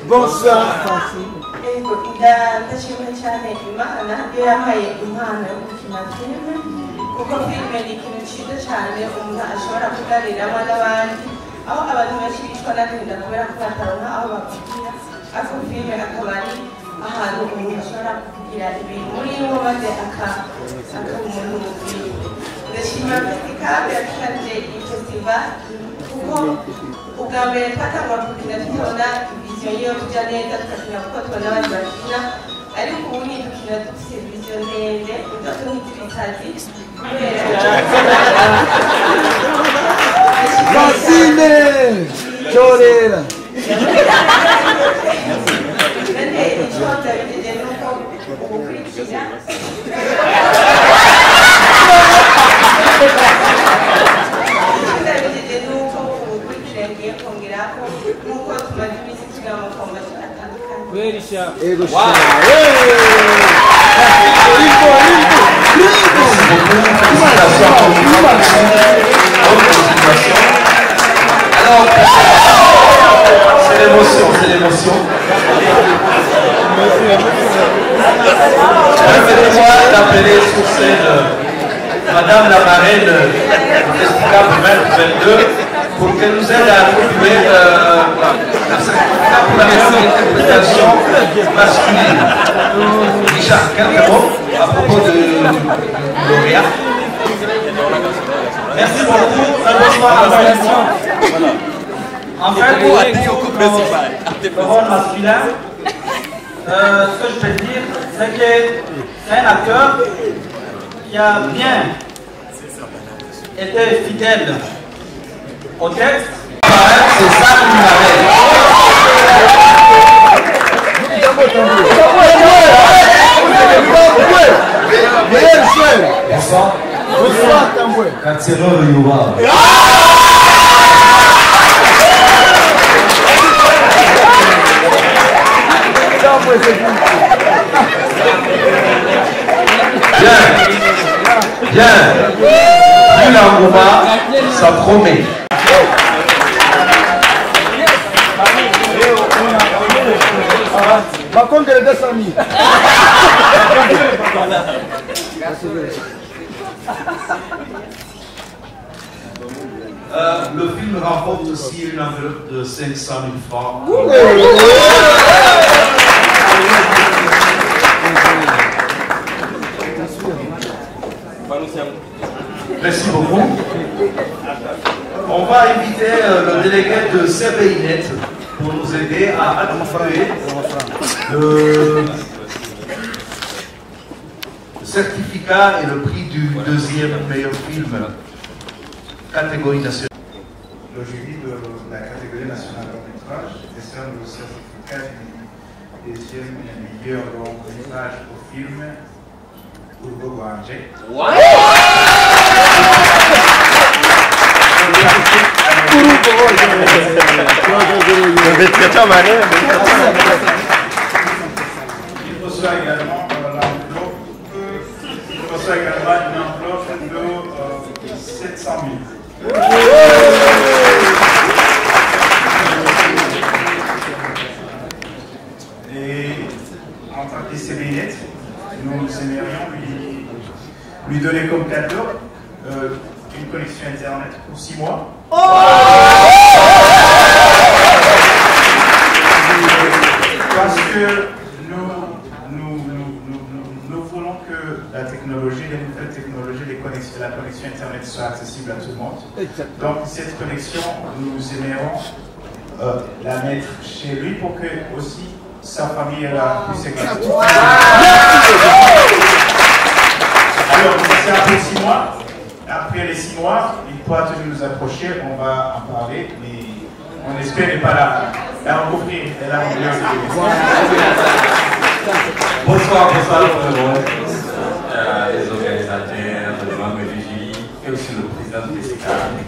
Bonsoir. Ndashimira cyane Imana yampaye impano yo gukina filime kuko filime ni ikintu cyiza cyane umuntu ashobora kuganiriramo n'abandi aho abantu benshi bicwa n'agahinda kubera ko bataronka aho bavugira ariko filime akaba ari ahantu umuntu ashobora kugira ibintu muri wo maze akaba umuntu mubwira. Ndashimira Festival yatunze iyi festival kuko ubwa mbere twatangwa gukina tubona viziyo yiyo tujya neza tugakina kuko tubona abandi bakina ariko ubu ni dukina dufite viziyo ndende udato nk'ibitazi Vasile Chorera. Nende icyonda biteje nuko ubukurikira nuko tumaze iminsi tugira amakomasi atandukanye. C'est l'émotion, c'est l'émotion. Permettez-moi d'appeler sur scène Madame la marraine du Festival 2022 pour qu'elle nous aide à trouver un certificat pour la meilleure interprétation masculine. Richard, quelques mots à propos de lauréat. Merci beaucoup. Un bonsoir à la En fait, pour le rôle masculin, ce que je peux dire, c'est que c'est un acteur qui a bien été fidèle au texte. C'est ça qui m'arrête. Bonsoir. Bonsoir, Tamboué. Katselo Yuba. Bien. Bien. Plus l'engouement, ça promet. Par contre, les 200 000. Le film remporte aussi une enveloppe de 500 000 francs. Merci beaucoup. On va inviter le délégué de CBINet pour nous aider à attribuer le certificat et le prix du deuxième meilleur film catégorie nationale. Le jury de la catégorie nationale long métrage décerne le certificat du deuxième meilleur long métrage au film Urbo Guanje. Il reçoit également une enveloppe de 700 000. Et en tant que CBNet, nous aimerions lui donner comme cadeau une connexion internet pour 6 mois. Parce que nous voulons que la technologie, les nouvelles technologies, la connexion internet soit accessible à tout le monde. Donc cette connexion, nous aimerions la mettre chez lui pour que aussi sa famille puisse exister. Alors c'est après 6 mois. Après les 6 mois, il toi tu nous approcher, on va en parler, mais on espère ne pas la recouvrir. Bonsoir tout le monde, les organisateurs, les membres du jury et aussi le président de FESTICAV.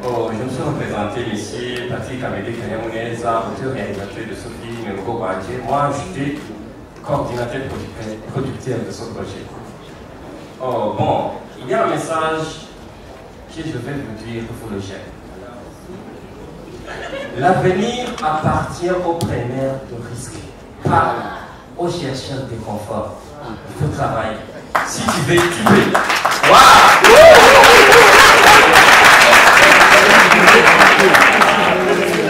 Je me suis représenté ici, Patrick Amédée Kanyamuneza, auteur-réalisateur de ce film, moi j'étais coordinateur producteur de ce projet. Bon, il y a un message que je vais vous dire pour le jeune. L'avenir appartient aux preneurs de risques, pas aux chercheurs de confort. Il faut travailler. Si tu veux, tu peux.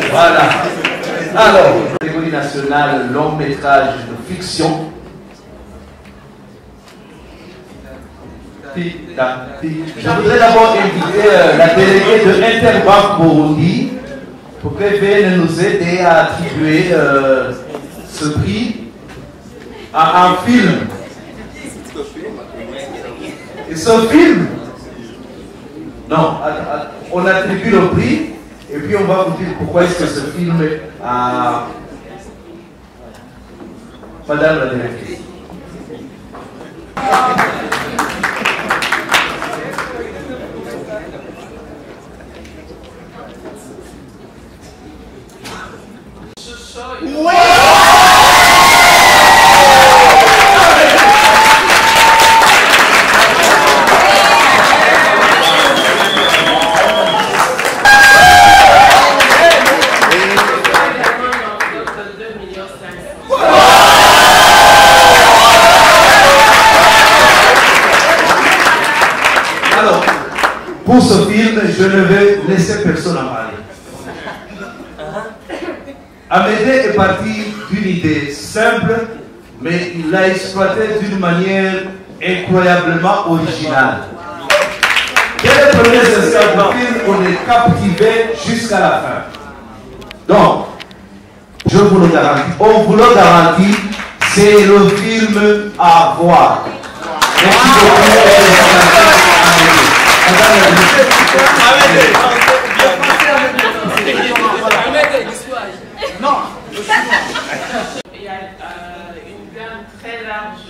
Voilà. Alors, catégorie nationale, long métrage de fiction. Je voudrais d'abord inviter la déléguée de Interbank Burundi pour qu'elle vienne nous aider à attribuer ce prix à un film. Et ce film, non, on attribue le prix et puis on va vous dire pourquoi est-ce que ce film a... Madame la directrice. Pour ce film, je ne vais laisser personne en parler. Amédée est parti d'une idée simple, mais il l'a exploitée d'une manière incroyablement originale. Dès les premiers instants du film, on est captivé jusqu'à la fin. Donc, je vous le garantis, on vous le garantit, c'est le film à voir. Merci beaucoup. Non. Il y a une gamme très large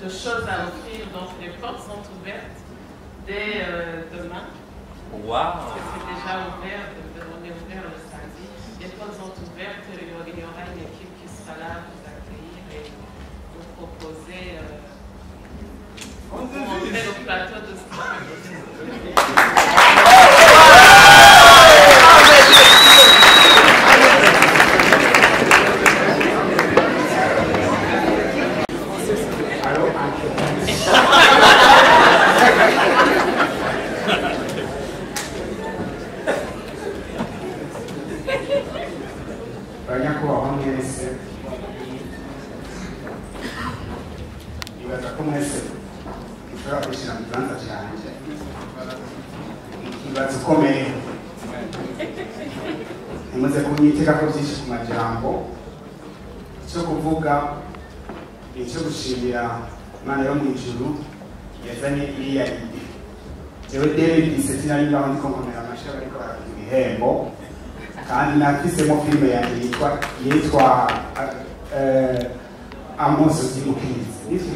de choses à offrir, donc les portes sont ouvertes dès demain. Wow. C'est déjà ouvert, on est ouvert le samedi. Les portes sont ouvertes, il y aura une équipe qui sera là pour vous accueillir et vous proposer. On fait le plateau de Banyakubahwa mwese ibaza ko mwese ushobora kwishyira mu kibanza cyanjye ikibazo ukomeye ntimuze kunyitega ko byinshi ku majambo icyo kuvuga ni icyo gushimira Imana yo mu ijuru yazanye iriya ide jewe David Giseti nari ngaho ndiko nkomera amashyi ariko baragira ibihembo kandi nafisemo filime yanjye yitwa Amoso y'Umukenyezi.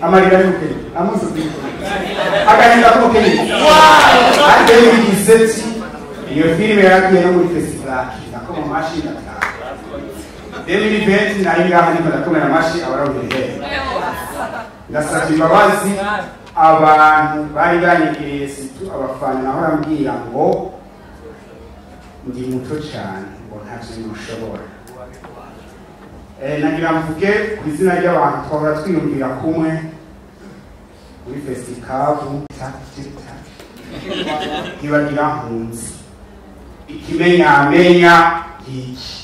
Amarira y'Umukenyezi. Amoso y'Umukenyezi. Agahinda k'umukenyezi. Ate Giseti iyo filime yaragiye no muri festival nako mu mashi nataka 2020 nari ngaho ndiko ndakomera amashyi abarawuheye. Ndasabye imbabazi abantu bari banyegereye situ abafana naho arambwira ngo ndi muto cyane ngo ntacyo mushobora nagira mvuge ku izina ry'abantu twahora twiyumvira kumwe muri fesitikavu ntibagira mpunzi ikimenyamenya iki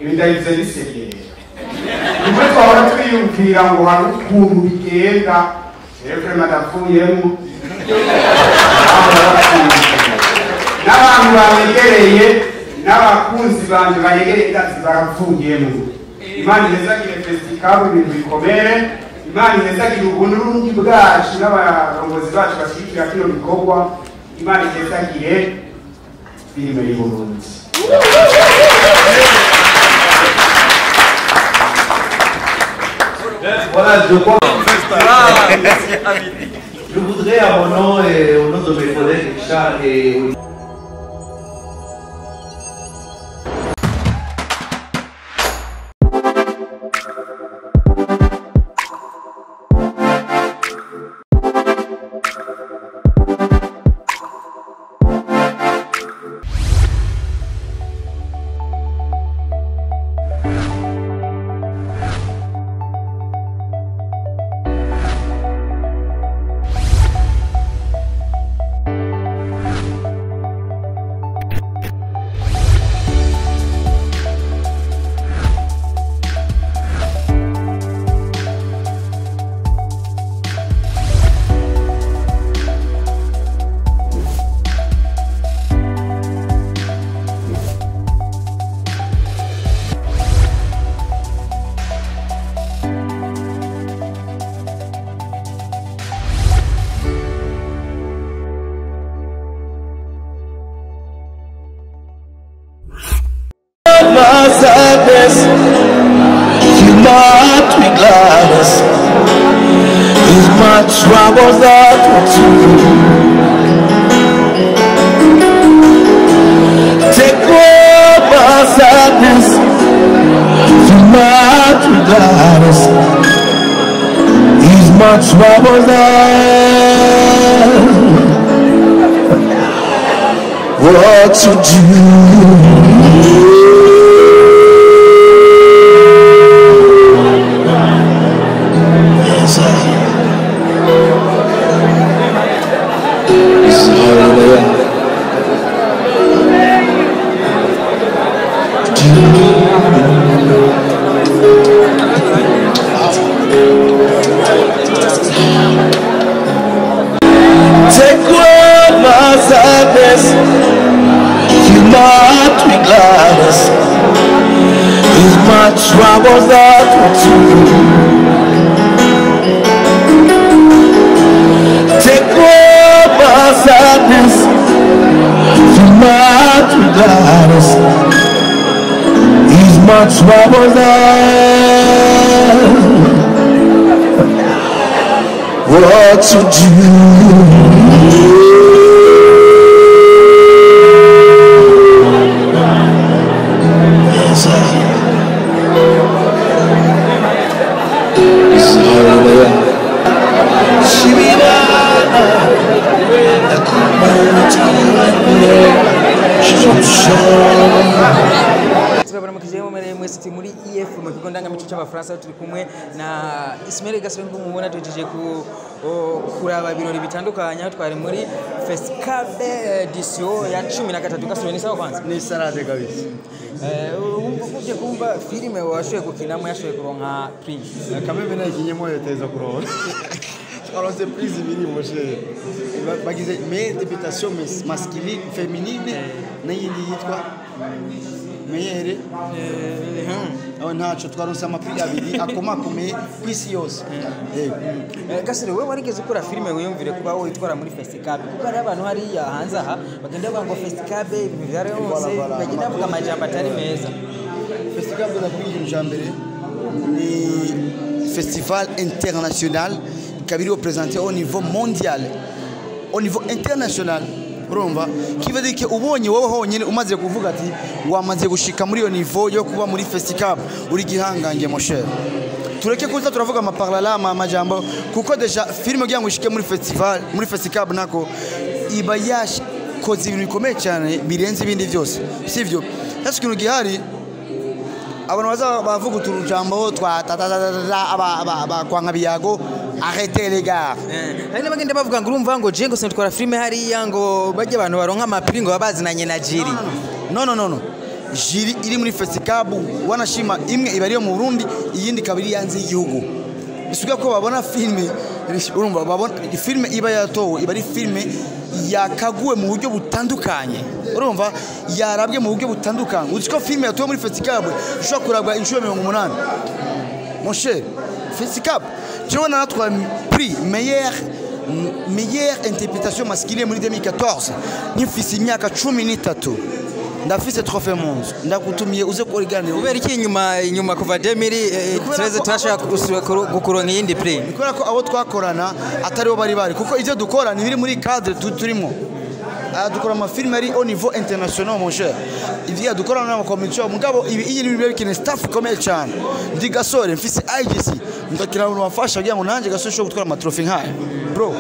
ibi ndabivuze bisegera nimwe twahora twiyumvira ngo hari ukuntu bigenda rero madapfuyemo n'abantu banegereye n'abakunzi banje banegereye ndazi barapfungiyemo Imana izagire fesitikavu ibintu bikomere Imana ihezagira ubuntu bwacu n'abarongozi bacu bashyigikira kino gikorwa. Imana ihezagire filime y'Uburundi. Voilà, je crois. Je voudrais à mon nom et au nom de mes collègues Charles et Olivier. Sadness, you not with gladness. Is my troubles that were take away my sadness, you not with gladness. Is my troubles that what to do? Take away my sadness, you not with gladness. Is my troubles that were take away my sadness, you not with gladness. Is my troubles that what to do? mwese muri EF mu kigo ndangamico cy'abafaransa turi kumwe na Ismail Gasore mubona tujeje kuraba birori bitandukanye twari muri Fescab edition ya 13 Gasore ni sawa kwanza ni sarade kabisa uje kumva filime washoye gukinamo yashoye kuronka prix kameme nakinyemo yoteza kuronka alors c'est prise ibiri moshe bagize mais députation masculine féminine n'iyindi yitwa meyere aho ntaco twaronse amapri abiri akomakomeye kwisi yose Gasore wewe warigeze ukora filime wiyumvire kuba witwara muri Fescab kuko ari abantu hari ya hanze aha bagenda bavuga ngo Fescab ibintu byari hose bagenda bavuga amajambo atari meza Fescab nakubwira ijambere ni festival international kabiri représenté au niveau mondial au niveau international urumva kivuze ke ubonye wowe honyine umaze kuvuga ati wamaze gushika muri yo niveau yo kuba muri Fescab uri gihangange mon cher tureke kuza turavuga amaparlala amajambo kuko deja filime kugira ngo ishike muri festival muri Fescab nako iba yakoze ibintu bikomeye cyane birenze ibindi byose sivyo sasa kintu gihari abantu baza bavuga uturujambo twa aba kwanga biyago arrêtez les gars hari bagenda bavuga ngo urumva ngo je ngo sinitwara filime hari yango bajye abantu baronka amapri ngo babazinanye na Jiri no Jiri iri muri Fescab wanashima imwe iba ariyo mu Burundi iyindi kabiri yanze igihugu bisuga ko babona filime urumva babona filime iba yatowe iba ari filime yakaguwe mu buryo butandukanye urumva yarabwe mu buryo butandukanye uziko filime yatowe muri Fescab ishobora kuragwa inshuro 180 mon cher Fescab tu vois notre prix meilleure interprétation masculine muri 2014 n'ifise imyaka 13 ndafise trophée monze ndakutumiye uze kurigana kubera iki inyuma kuva 2013 turashaka gukuronka iyindi prix nikora ko abo twakorana atari bo bari kuko ivyo dukora ni biri muri cadre turimo dukora amafilme ari au niveau international mon cher ivyo dukora na commission mugabo iyi ni bibiri kine staff komeye cyane ndi gasore mfise IGC ndakira abantu bafasha kugira ngo nanje gasore sho gutwara amatrophée nkaya bro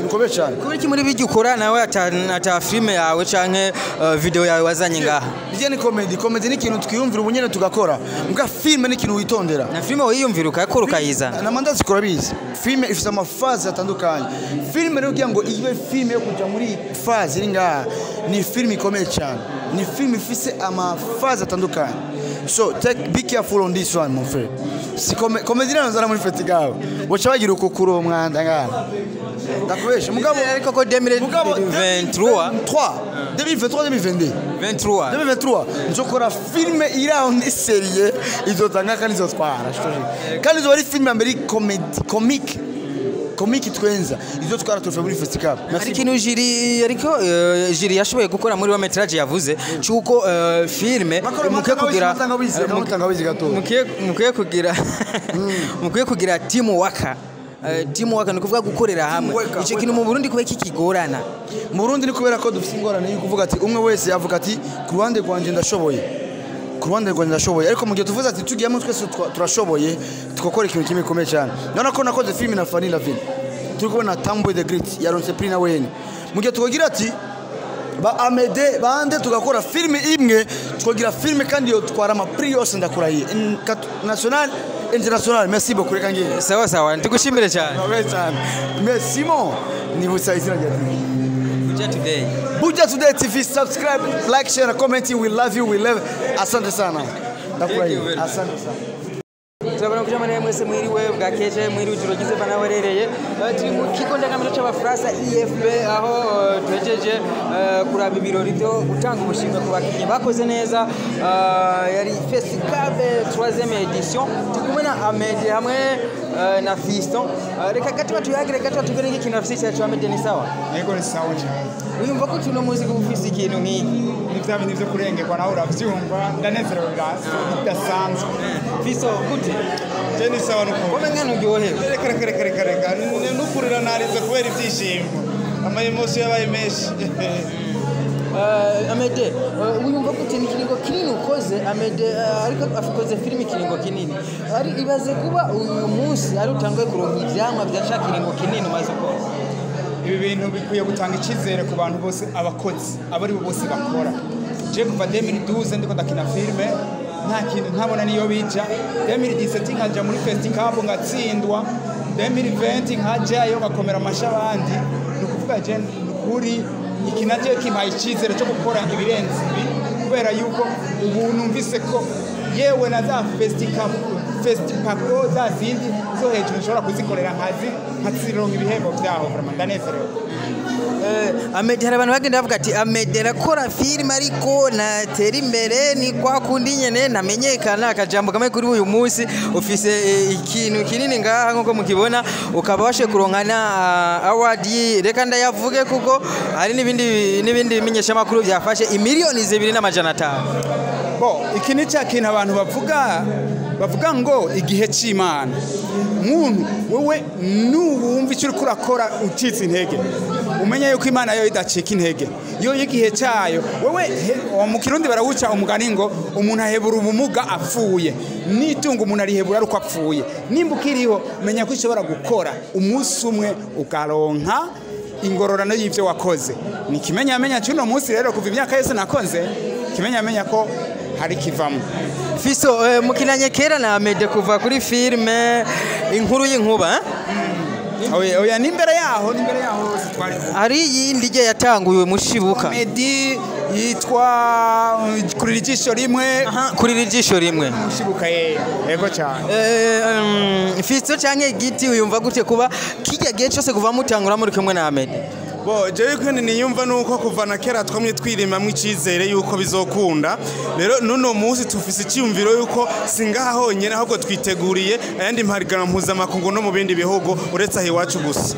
bikomeye cyane kubera iki muri bijya ukora nawe ata filme yawe canke video yawe wazanye ngaha bijya ni comedy ni ikintu twiyumvira ubunyene tugakora muga filme ni ikintu witondera na filme wiyumvira ukakora ukayizana na mandazi kora bizi filme ifite amafaze atandukanye filme rero kugira ngo ibe filme yo kuja muri faze iri ngaha ni filme ikomeye cyane ni filme ifite amafaze atandukanye so be careful on this one mon frère si comedy nanzara muri festival bocha bagira ukukuro umwanda ngaha ndakubesha mugabo ariko ko 2023 2023 nzokora filme iraho ni serie izotanga kandi izotwara kandi zo ari filme mbere comique twenza izotwara tufe muri festival ariko ino jiri yashoboye gukora muri wa metrage yavuze cyuko filme mukiye kugira team waka ni kuvuga gukorera hamwe icyo kintu mu Burundi kuba kikigorana mu Burundi ni kubera ko dufite ingorane yo kuvuga ati umwe wese yavuga ati ku ruhande rwanje ndashoboye ariko mu gihe tuvuze ati tugiyemo twese turashoboye tukokora ikintu kimwe komeye cyane none ko nakoze film na Fanny Lavin turi kubona Tamboy the Great yaronse prix na wene mu gihe tukogira ati ba Amede bande tugakora film imwe tukogira film kandi yo twara ama prix yose ndakurahiye national international merci beaucoup reka ngiye sawa ndigushimire cyane mais Simon ni busayizira today Buja Today TV subscribe like share comment we love you asante sana ndakurahiye asante sana turabona kuja mane mwese mwiriwe bwakeje mwiri ujirogize banawerereye turi mu kigo ndangamiro cy'abafaransa IFB aho twejeje kuraba ibirori byo gutanga umushinga ku bakinyi bakoze neza yari festival 3e edition tukumena Ahmed hamwe na Fiston reka gati batuyagire gati batugere ikintu afisi cyacu Ahmed ni sawa yego ni sawa cyane uyumva ko tuno muziki ufisi ikintu nk'iki ni bya bintu byo kurengekwa nawe uravyumva ndanezerewe bidasanzwe Fiston gute Jenny sawa nuko komenya nuryohe reka nukurira narize kubera ibyishimo ama emotion yabaye menshi Amede uyumva ko ikintu kiringo kinini ukoze Amede ariko afikoze filimi kiringo kinini ari ibaze kuba uyu munsi ari utangiye kuronka ivyamwa byashaka kiringo kinini umaze ko ibi bintu bikwiye gutanga icyizere ku bantu bose abakozi abari bo bose bakora je kuva 2012 ndiko ndakina filme nta kintu ntabona niyo bija 2017 nkaja muri festival ngatsindwa 2020 nkajayo gakomera amashabandi nukuvuga je kuri ikinaje kimpaye icyizere cyo gukora ibirenze ibi kubera yuko ubu numvise ko yewe na za festival za zindi zo hejuru nshobora kuzikorera nkazironka ibihembo byaho vraiment ndanezerewe Ahmed hari abantu bagenda bavuga ati Ahmed arakora film ariko natera imbere ni kwa kundi nyene namenyekana akajambo kamwe kuri uyu munsi ufise ikintu kinini ngaha nko mukibona ukaba washe kuronka na award reka ndayavuge kuko hari nibindi bimenyesha makuru byafashe imiliyoni 2.5 bo iki ni cya kintu abantu bavuga ngo igihe cy'Imana muntu wewe nuwumva icyo uri kurakora ucitse intege umenya yuko Imana yo idacika intege yo igihe cyayo wewe mu Kirundi barawuca umugani ngo umuntu ahebura ubumuga apfuye nitunga umuntu arihebura ari uko apfuye nimba ukiriho menya ko ushobora gukora umunsi umwe ukaronka ingororano y'ivyo wakoze ni kimenyamenya cy'uno munsi rero kuva imyaka yose nakoze kimenyamenya ko hari kivamo Fiso mukinanye kera na Ahmed kuva kuri filme inkuru y'inkuba oya nimbere yaho twari ari yindi je yatanguye mushibuka Ahmed yitwa kuri rijisho rimwe mushibuka yego cyane Fiso canke giti uyumva gute kuba kijya gihe cyose kuva mutangura muri kumwe na Ahmed bo jewe kandi niyumva nuko kuva na kera twamye twirimamwe icizere yuko bizokunda rero nuno munsi tufise icyumviro yuko singaha honyene ahubwo twiteguriye ayandi mpariganwa mpuzamakungu no mu bindi bihugu uretse aho iwacu gusa.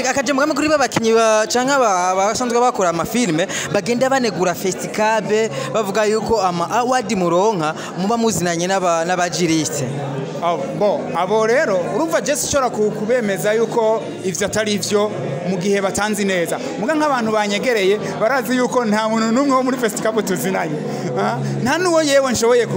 Akaje mugamwe kuri babakinyi canka basanzwe bakora amafilme bagenda banegura festival bavuga yuko ama award muronka muba muzinanye n'abajiriste. Bo abo rero urumva Jesse shora kubemeza yuko ivyo atari ivyo mu gihe batanzi neza muga nk'abantu banyegereye barazi yuko nta muntu numwe wo muri festival tuzinanye nta nuwo yewe nshoboye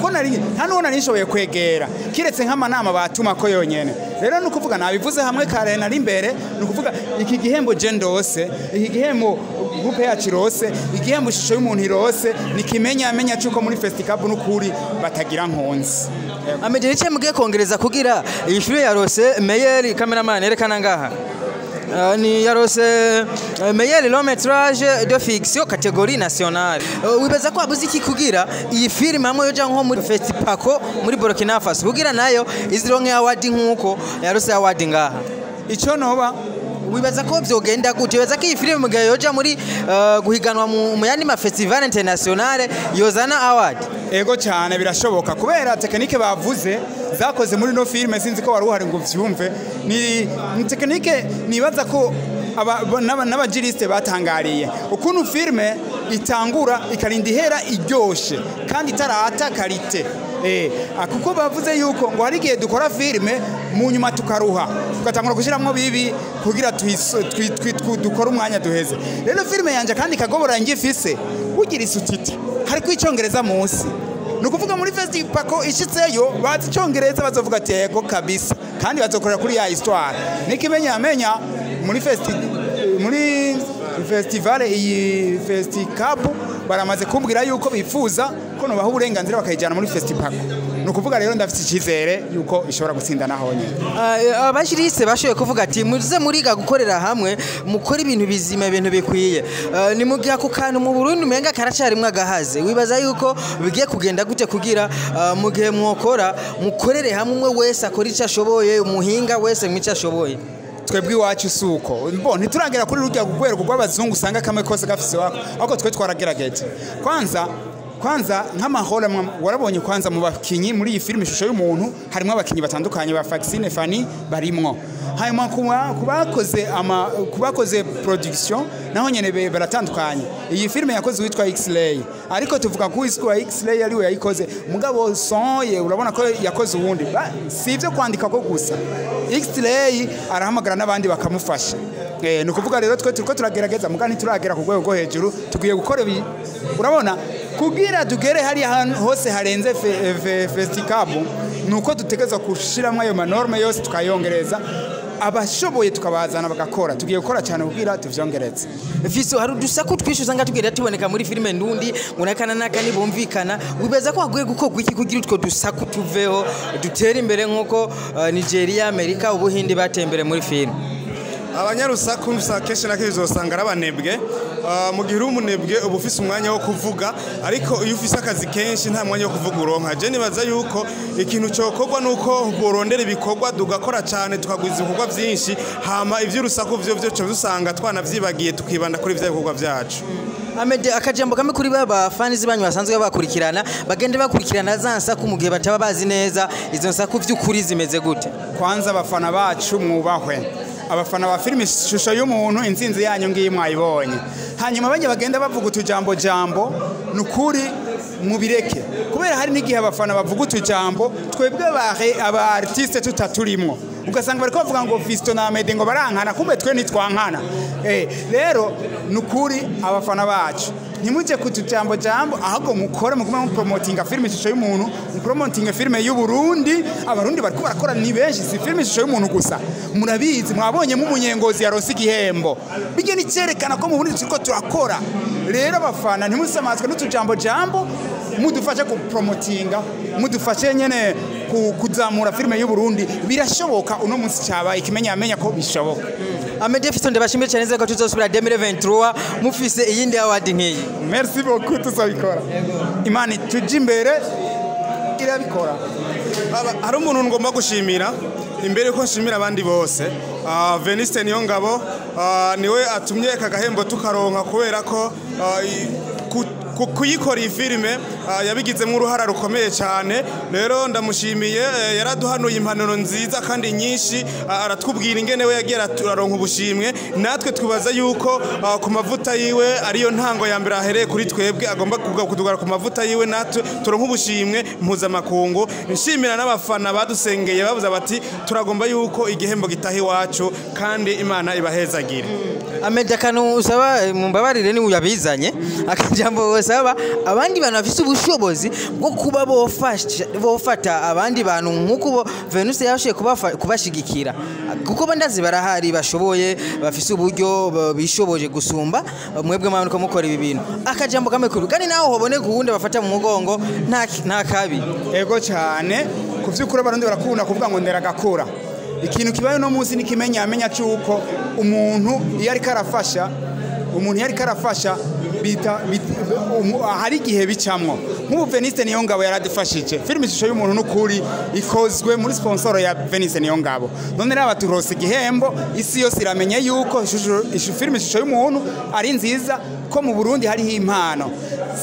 ko nari nta nuwo nari nshoboye kwegera kiretse nk'amanama batuma ko yonyene rero nukuvuga nabivuze hamwe kare nari imbere nukuvuga iki gihembo je ndose iki gihembo groupe ya Chirose igihembo shusho y'umuntu irose nikimenya cyuko muri festival n'ukuri batagira nkonzi. Amejeri cye mugiye kongereza kugira iyi filme yarose meilleur cameraman erekana ngaha ni yarose meilleur long métrage de fiction catégorie nationale. Wibeza ko abuze iki kugira iyi filme amwe yoja nko muri festival muri Burkina Faso kugira nayo izironke award nkuko yarose award ngaha ico noba wibaza ko vyogenda gute wibaza ko iyi filme mugihe yoja muri guhiganwa mu yandi ma festival internationale yozana award. Ego cyane birashoboka kubera technique bavuze zakoze muri no filme sinzi ko waruhari ngo vyumve ni technique nibaza ko n'abajiriste batangariye ukuntu filme itangura ikarinda ihera iryoshe kandi itarata karite kuko bavuze yuko ngo hari igihe dukora filme mu nyuma tukaruha tugatangura gushiramwo bibi kugira dukora umwanya duheze rero filme yanje kandi kagobora ngifise ugira isutiti hari kwicongereza munsi nukuvuga muri festival ko ishitseyo bazi icongereza bazovuga ati yego kabisa kandi bazokorera kuri ya histoire nikimenya muri festival iyi festival baramaze kumbwira yuko bifuza ko no baha uburenganzira bakayijana muri festival nukuvuga rero ndafite ikizere yuko ishobora gutsinda nahonye. Abashiriste bashoye kuvuga ati muze muriga gukorera hamwe mukora ibintu bizima ibintu bikwiye ni mugiha ku kantu mu Burundi umenga karacarimwe agahaze wibaza yuko bigiye kugenda gute kugira mu gihe mwokora mukorere hamwe umwe wese akora icyo ashoboye umuhinga wese mwica ashoboye. Twebwe iwacu suko mbo ntituragera kuri rujya gugwereko rw'abazungu usanga kamwe kose gafise wako ahubwo twe twaragerageje kwanza nk'amahoro warabonye kwanza mu bakinyi muri iyi filime ishusho y'umuntu harimo abakinyi batandukanye ba Faxine Fanny barimwo hanyuma kubakoze production naho nyene baratandukanye iyi filime yakoze witwa X-Ray ariko tuvuga ko witwa X-Ray ari we yayikoze mugabo sonye urabona ko yakoze ubundi sivyo kwandika ko gusa X-Ray arahamagara n'abandi bakamufasha nukuvuga rero twe turiko turagerageza mugani turagera ku rwego hejuru tugiye gukora urabona kugira tugere hari hose harenze festival nuko dutegeza kushiramwe ayo manorme yose tukayongereza abashoboye tukabazana bagakora tugiye gukora cyane kugira tuvyongereze. Fiso hari udusaku twishu usanga tugenda tuboneka muri filime ndundi munakana nakani bumvikana wibeza ko haguye gukorwa iki kugira utwo dusaku tuveho dutera imbere nkuko Nigeria Amerika ubuhindi batembere muri filime. Abanyarusaku nusakeshe nakizo usanga arabanebwe mu gihe umunebwe ubufise umwanya wo kuvuga ariko iyo ufise akazi kenshi nta mwanya wo kuvuga uronka je nibaza yuko ikintu cyokorwa nuko borondera ibikorwa dugakora cyane tukagwiza ibikorwa byinshi hama ivy'urusaku vyo cyo usanga twanavyibagiye tukibanda kuri ivyo bikorwa byacu. Amede akajambo kamwe kuri baba fans banyu basanzwe bakurikirana bagende bakurikirana za nsaku mu gihe bataba bazi neza izo nsaku vy'ukuri zimeze gute. Kwanza abafana bacu mwubahwe abafana ba filime ishusho y'umuntu inzinzi yanyu ngiye mwayibonye hanyuma bajye bagenda bavuga utujambo nukuri mubireke kubera hari n'igihe abafana bavuga utujambo twebwe aba artiste tutaturimo ugasanga bariko bavuga ngo Fisto na Amede ngo barankana kumbe twe nitwankana rero nukuri abafana bacu ntimuje kutujambo ahubwo mukora muguma mu promotinga filime ishusho y'umuntu mu promotinga filime y'u Burundi abarundi bariko barakora ni benshi si filime ishusho y'umuntu gusa murabizi mwabonye mu munyengozi ya Rosi Gihembo bige ni cerekana ko mu Burundi turiko turakora rero abafana ntimusamazwe n'utujambo mudufashe ku promotinga mudufashe nyene kuzamura filime y'u Burundi birashoboka uno munsi cyaba ikimenya ko bishoboka. Amede Fisto ndabashimire cyane nzego tuzosubira 2023 mufise iyindi award nkiyi. Merci beaucoup tuzabikora. Imani tujye imbere irabikora. hari umuntu ngomba gushimira imbere ko nshimira abandi bose Veniste Niyongabo niwe atumye aka gahembo tukaronka kubera ko kuyikora iyi filime yabigizemo uruhara rukomeye cyane rero ndamushimiye yaraduhanuye impanuro nziza kandi nyinshi aratwubwira ingene we yagiye turaronka ubushimwe natwe twibaza yuko ku mavuta yiwe ariyo ntango ya mbere ahereye kuri twebwe agomba kudugara ku mavuta yiwe natwe turonka ubushimwe mpuzamakungu nshimira n'abafana badusengeye bavuze bati turagomba yuko igihembo gitaha iwacu kandi Imana ibahezagire. Ameda kanu usaba mumbabarire ni uyabizanye akajambo usaba abandi bantu bafite ubushobozi bwo kuba bofata abandi bantu nkuko Venus yashiye kubashigikira kuko bandazi barahari bashoboye bafite uburyo bishoboje gusumba mwebwe mwanuko mukora ibi bintu akajambo kamwe kuri kandi naho hobone kuwundi bafata mu mugongo nta kabi ego cyane kuvyukura barundi barakunda kuvuga ngo ndera gakura ikintu kibaye no munsi nikimenya amenya cyuko umuntu iyo ari karafasha hari igihe bicamwo nk'ubu Veniste Niyongabo yaradufashije filime ishusho y'umuntu n'ukuri ikozwe muri sponsor ya Veniste Niyongabo none raba turose igihembo isi yose iramenye yuko filime ishusho y'umuntu ari nziza ko mu Burundi hariho impano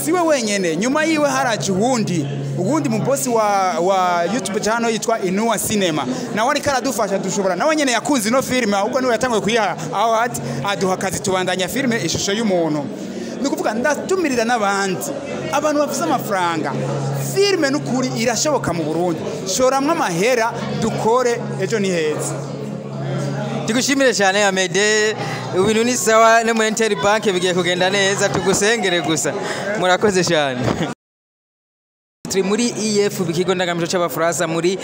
siwe wenyene nyuma yiwe haraje ubundi mu boss wa YouTube channel yitwa Inua Cinema nawe ari karadufasha dushobora nawe nyene yakunze no filime ahubwo niwe yatangiye kuyiha award aduha akazi tubandanya filime ishusho y'umuntu nukuvuga ndatumirira n'abandi abantu bafite amafaranga filime n'ukuri irashoboka mu Burundi shoramwe amahera dukore ejo ni heza Tigushimire cyane Amede ibintu ni sawa no mu Interbank bigiye kugenda neza tugusengere gusa murakoze cyane turi muri EF bikigo ndangamico c'abafaransa muri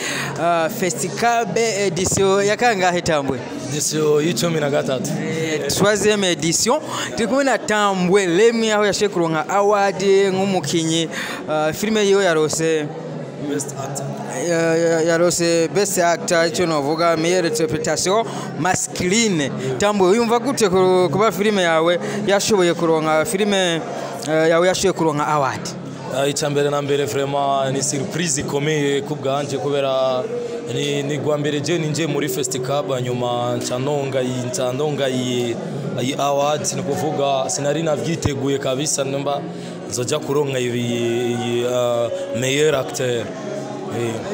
Festicabe edition ya kangahe Tambwe edition y'13 troisième edition turi kumwe na Tambwe Lemi aho yashe kuronka award nk'umukinyi filime yiwe yarose best actor yarose best actor cyo novuga meilleure interpretation masculine Tambwe uyumva gute kuba filime yawe yashoboye kuronka filime yawe yashoboye kuronka award icyambere na mbere vraiment ni surprise ikomeye kubwanje kubera ni gwa mbere je ninje muri Festival nyuma ncandonga iyi award ni kuvuga sinari navyiteguye kabisa namba nzoja kuronka iyi meilleur acteur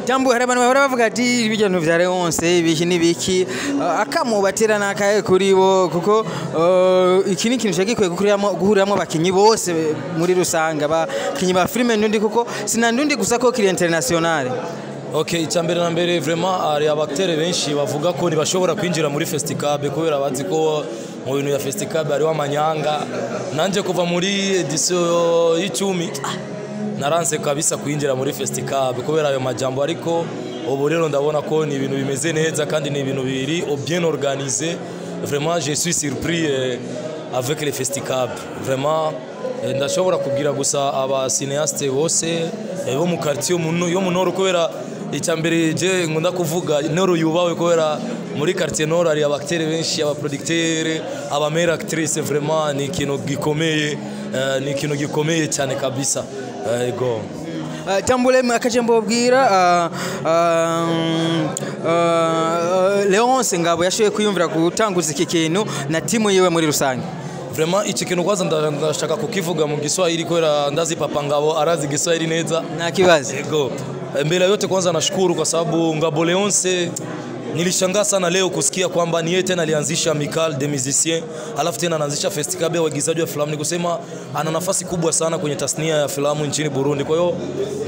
Tambwe hari abantu bahora bavuga ati ibijyantu vya Leonce ibiki nibiki akamubatera nakaye kuri bo kuko iki ni kintu cyagikwiye guhuriramo abakinyi bose muri rusanga abakinyi ba filime ndundi kuko sinandundi gusa ko kiri international. Okay, icyambere na mbere vraiment ari abacteurs benshi bavuga ko ntibashobora kwinjira muri Festival kubera bazi ko mu bintu ya Festival ari wamanyanga nanje kuva muri edition y'10 naranse kabisa kuinjira muri Festival kubera ayo majambo ariko ubu rero ndabona ko ni ibintu bimeze neza kandi ni ibintu biri bien organisé vraiment je suis surpris avec les Festival vraiment ndashobora kubwira gusa aba cinéaste bose bo mu quartier yo mu Nord kubera icyambere je ngunda kuvuga Nord yubawe kubera muri quartier Nord ari abacteurs benshi aba producteurs aba meilleure actrice vraiment ni ikintu gikomeye cyane kabisa ego Tambule akajembo bwira Leonce Ngabo yashoye kwiyumvira gutanguza iki kintu na timu yewe muri rusange vraiment iki kintu kwaza ndashaka kukivuga mu Giswahili kwera ndazi Papa Ngabo arazi Giswahili neza na kibazi ego mbele yote kwanza nashukuru kwa sababu Ngabo Leonce nilishangaa sana leo kusikia kwamba ni yeye tena alianzisha Amical des Musiciens alafu tena anaanzisha Festival ya waigizaji wa filamu. Ni kusema ana nafasi kubwa sana kwenye tasnia ya filamu nchini Burundi. Kwa hiyo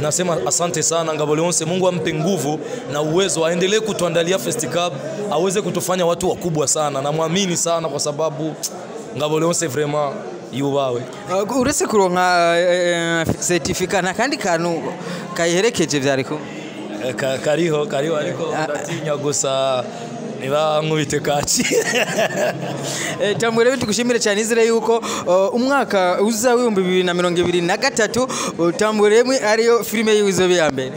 nasema asante sana Ngabo Leonce, Mungu ampe nguvu na uwezo aendelee kutuandalia Festival, aweze kutufanya watu wakubwa sana. Namwamini sana kwa sababu Ngabo Leonce vraiment yubawe. Uretse kuronka certificate na kandi kantu kayiherekeje vyariko kariho ariko ndatinya gusa niba nkubite kaci. Tambwe rero tugushimire cyane izere yuko umwaka uza w'ibihumbi 2023 Tambwe remwe ariyo filime yizobe ya mbere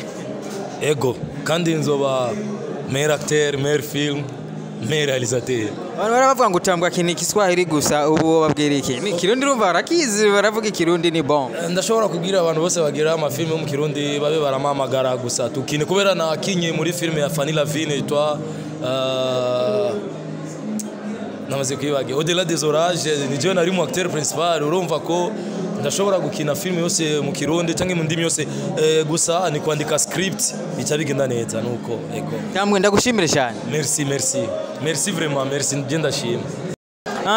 ego kandi nzoba meilleur acteur meilleur film mais réalisateur. Abantu baravuga ngo utambwa kintu Kiswahili gusa ubu babwira iki? Ni Kirundi urumva barakizi baravuga Kirundi ni bon. Ndashobora kubwira abantu bose bagira amafilme yo mu Kirundi babe baramamagara gusa tukine kubera na kinye muri filme ya Fanny Lavine yitwa namaze kwibage Au-delà des orages ni je nari mu acteur principal urumva ko ndashobora gukina filme yose mu Kirundi cyangwa mu ndimi yose gusa ni kwandika script bica bigenda neza nuko ego Tamwe ndagushimire cyane. Merci vraiment merci ndashima.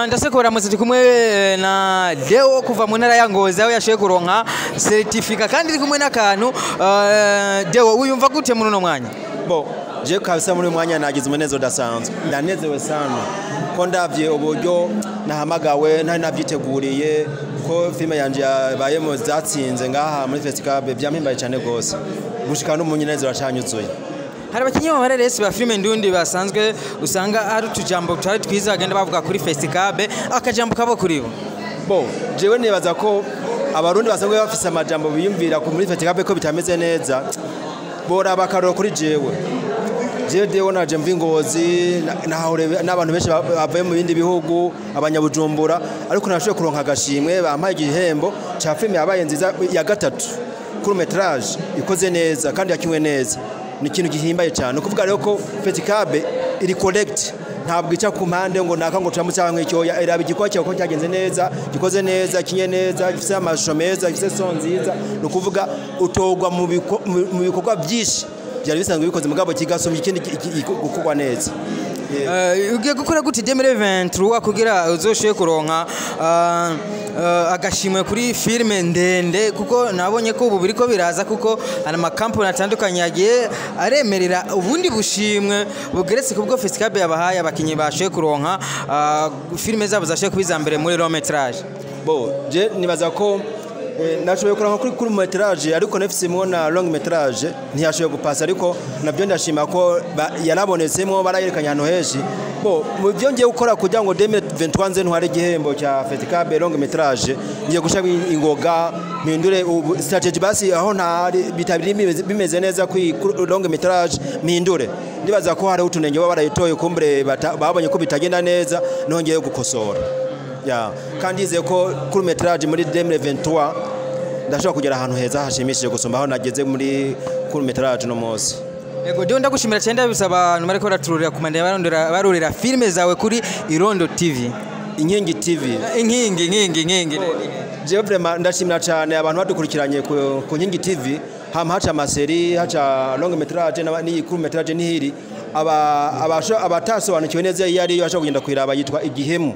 Ndaseko baramutse kumwe na Deo kuva mu ntara ya Ngozi aho yashoye kuronka certificate kandi iri kumwe n'akantu Deo uyumva gute muri no mwanya? Bo je kabisa muri mwanya nagize umunezero udasanzwe ndanezewe sana ko ndavye uburyo nahamagawe ntari navyiteguriye ko filme yanje yabaye mu zatsinze ngaha muri festival byampimbaye cyane gose gushika no munyenezero acanyuzuye. Hari abakinyi b'amareresi ba filme ndundi basanzwe usanga ari tujambo twari twiza agenda bavuga kuri festival akajambo kabo kuri bo. Bo jewe nibaza ko abarundi basanzwe bafise amajambo biyumvira ku muri festival ko bitameze neza bora bakaroro kuri jewe Deo naje mvingozi n'abantu benshi bavuye mu bindi bihugu abanyabujumbura ariko nashoye kuronka agashimwe bampaye igihembo cha filme yabaye nziza ya gatatu kuri metrage ikoze neza kandi yakinwe neza ni ikintu gihimbaye cyane ukuvuga rero ko festival iri collect ntabwo ica ku mpande ngo naka ngo turamu cyangwa icyo iraba igikwa cyo ko cyagenze neza gikoze neza kinye neza gifite amashusho meza gifite son nziza no kuvuga utogwa mu bikorwa byinshi byari bisanzwe bikoze mugabo kigasomye ikindi gukogwa neza. Ugiye gukora gute 2023 kugira uzoshoye kuronka agashimwe kuri filme ndende kuko nabonye ko ubu biriko biraza kuko ana makampani atandukanye yagiye aremerera ubundi bushimwe bugeretse kubwo festival yabahaye abakinyi bashoye kuronka filme zabo zashoye kubiza mbere muri long metrage. Bo je nibaza ko nashoboye kuranka kuri metrage ariko nefisemo na long metrage ntiyashoboye gupasa ariko nabyo ndashima ko yarabonetsemo barayerekanya hano heshi bo mu byo ngiye gukora kugira ngo 2023 nze ntware igihembo cya festival long metrage ngiye gushaka ingoga mpindure strategy basi aho ntari bitabiri bimeze neza ku long metrage mpindure ndibaza ko hari utunenge baba barayitoye kumbere babonye ko bitagenda neza nongeye gukosora ya kandi ize ko kuri metrage muri 2023 ndashaka kugera ahantu heza hashimishije gusomba aho nageze muri kuri metrage no mose. Yego Deo ndagushimira cyane bisaba abantu bariko ratururira kumande barurira filme zawe kuri Irondo TV Inkingi TV inkingi je vraiment ndashimira cyane abantu badukurikiranye ku Nkingi TV hama haca amaseri haca long metrage ni kuri metrage nihiri abatasobanukiwe neza yari yasha kugenda kwiraba yitwa igihemu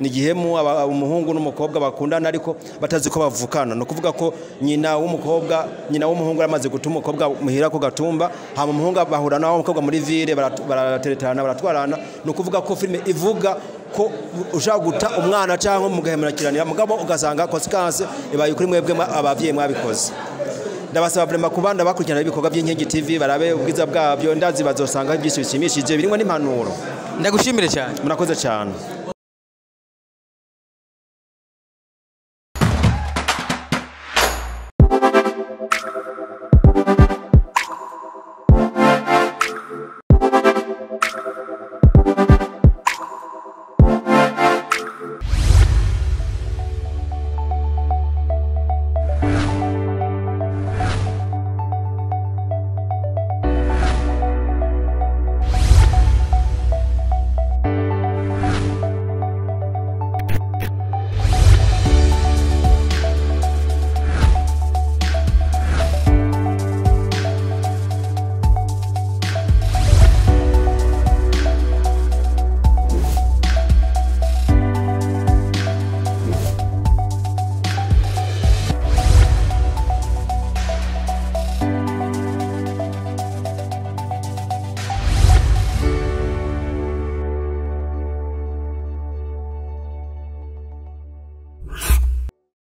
ni gihemu umuhungu n'umukobwa bakundana ariko batazi ko bavukana no kuvuga ko nyina w'umuhungu amaze gutuma umukobwa muhira ko gatumba hama umuhungu bahura nawo umukobwa muri ville barateretana baratwarana no kuvuga ko filme ivuga ko ushaka guta umwana cyangwa mugahemurakiranira mugabo ugasanga consequence ibaye kuri mwebwe abavye mwabikoze. Ndabasaba vraiment kubanda bakurikirana ibikorwa by'Inkingi TV barabe ubwiza bwabyo ndazi bazosanga byinshi bishimishije birimo n'impanuro. Ndagushimire cyane. Murakoze cyane.